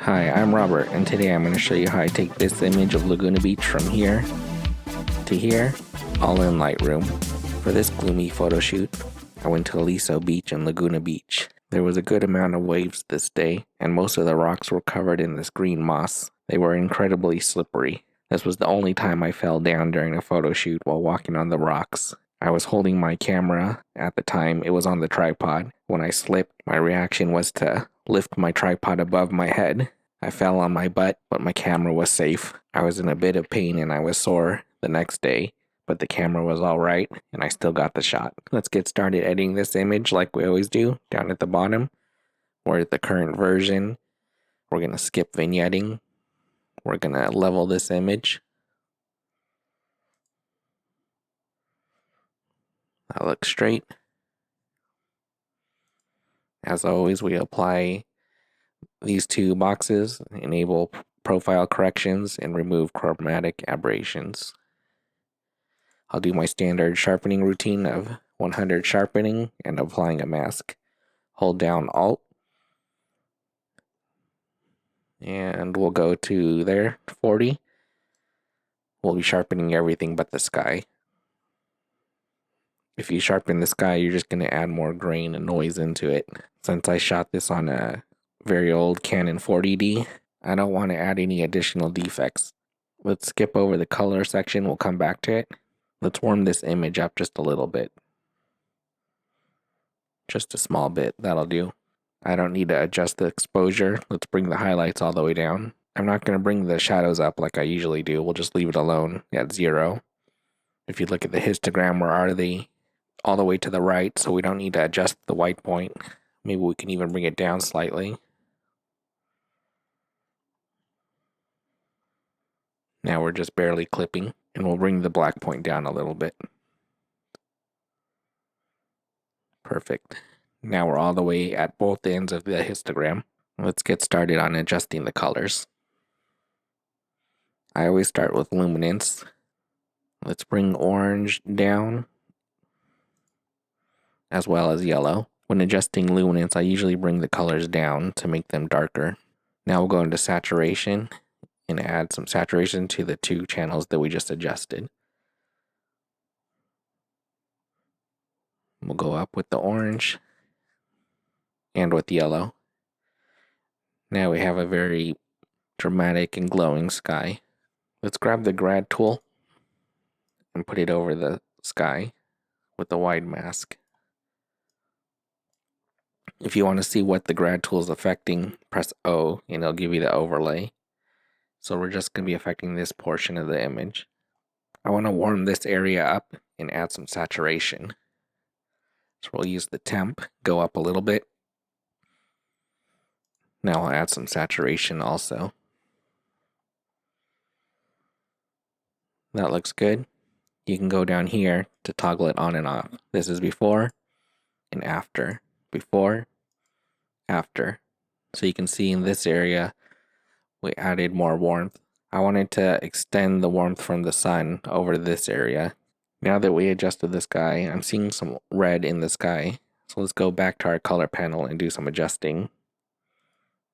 Hi, I'm Robert, and today I'm going to show you how I take this image of Laguna Beach from here to here, all in Lightroom. For this gloomy photo shoot, I went to Aliso Beach and Laguna Beach. There was a good amount of waves this day, and most of the rocks were covered in this green moss. They were incredibly slippery. This was the only time I fell down during a photo shoot while walking on the rocks. I was holding my camera at the time. It was on the tripod. When I slipped, my reaction was to lift my tripod above my head. I fell on my butt, but my camera was safe. I was in a bit of pain and I was sore the next day, but the camera was alright and I still got the shot. Let's get started editing this image like we always do. Down at the bottom, we're at the current version. We're going to skip vignetting. We're going to level this image. That looks straight. As always, we apply these two boxes, enable profile corrections, and remove chromatic aberrations. I'll do my standard sharpening routine of 100 sharpening and applying a mask. Hold down Alt, and we'll go to there, 40. We'll be sharpening everything but the sky. If you sharpen the sky, you're just going to add more grain and noise into it. Since I shot this on a very old Canon 40D, I don't want to add any additional defects. Let's skip over the color section. We'll come back to it. Let's warm this image up just a little bit. Just a small bit, that'll do. I don't need to adjust the exposure. Let's bring the highlights all the way down. I'm not going to bring the shadows up like I usually do. We'll just leave it alone at 0. If you look at the histogram, we're already all the way to the right, so we don't need to adjust the white point. Maybe we can even bring it down slightly. Now we're just barely clipping, and we'll bring the black point down a little bit. Perfect. Now we're all the way at both ends of the histogram. Let's get started on adjusting the colors. I always start with luminance. Let's bring orange down, as well as yellow. When adjusting luminance, I usually bring the colors down to make them darker. Now we'll go into saturation and add some saturation to the 2 channels that we just adjusted. We'll go up with the orange and with yellow. Now we have a very dramatic and glowing sky. Let's grab the grad tool and put it over the sky with the wide mask. If you want to see what the grad tool is affecting, press O and it'll give you the overlay. So we're just going to be affecting this portion of the image. I want to warm this area up and add some saturation. So we'll use the temp, go up a little bit. Now I'll add some saturation also. That looks good. You can go down here to toggle it on and off. This is before and after. Before, after. So you can see in this area, we added more warmth. I wanted to extend the warmth from the sun over this area. Now that we adjusted the sky, I'm seeing some red in the sky. So let's go back to our color panel and do some adjusting.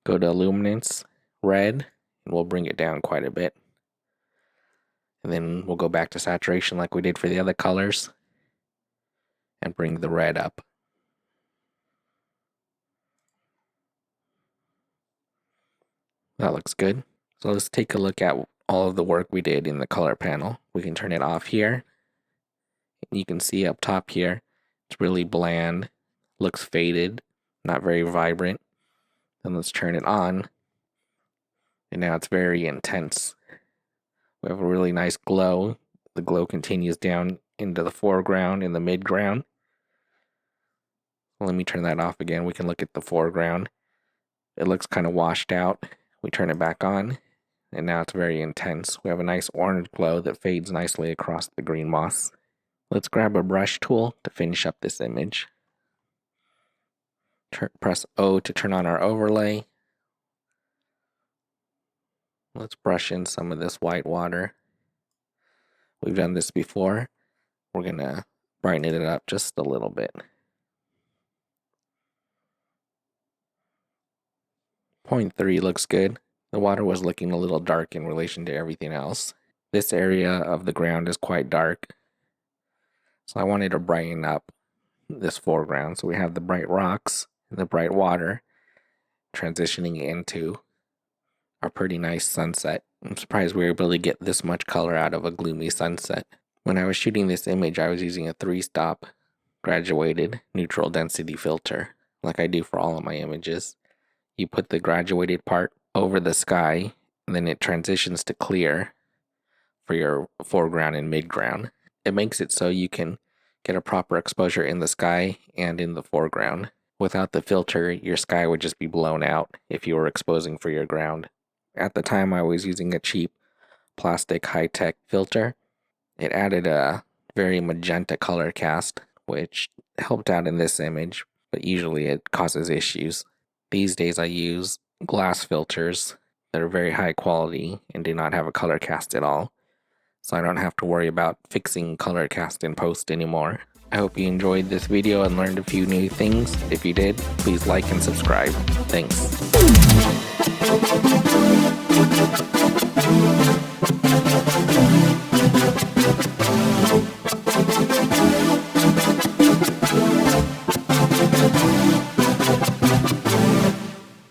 Go to illuminance, red, and we'll bring it down quite a bit. And then we'll go back to saturation like we did for the other colors and bring the red up. That looks good. So let's take a look at all of the work we did in the color panel. We can turn it off here. You can see up top here, it's really bland, looks faded, not very vibrant. Then let's turn it on, and now it's very intense. We have a really nice glow. The glow continues down into the foreground and the midground. Let me turn that off again. We can look at the foreground. It looks kind of washed out. We turn it back on, and now it's very intense. We have a nice orange glow that fades nicely across the green moss. Let's grab a brush tool to finish up this image. Press O to turn on our overlay. Let's brush in some of this white water. We've done this before. We're going to brighten it up just a little bit. 0.3 looks good. The water was looking a little dark in relation to everything else. This area of the ground is quite dark, so I wanted to brighten up this foreground. So we have the bright rocks and the bright water transitioning into a pretty nice sunset. I'm surprised we were able to get this much color out of a gloomy sunset. When I was shooting this image, I was using a 3-stop graduated neutral density filter, like I do for all of my images. You put the graduated part over the sky, and then it transitions to clear for your foreground and midground. It makes it so you can get a proper exposure in the sky and in the foreground. Without the filter, your sky would just be blown out if you were exposing for your ground. At the time, I was using a cheap plastic high-tech filter. It added a very magenta color cast, which helped out in this image, but usually it causes issues. These days I use glass filters that are very high quality and do not have a color cast at all, so I don't have to worry about fixing color cast in post anymore. I hope you enjoyed this video and learned a few new things. If you did, please like and subscribe. Thanks.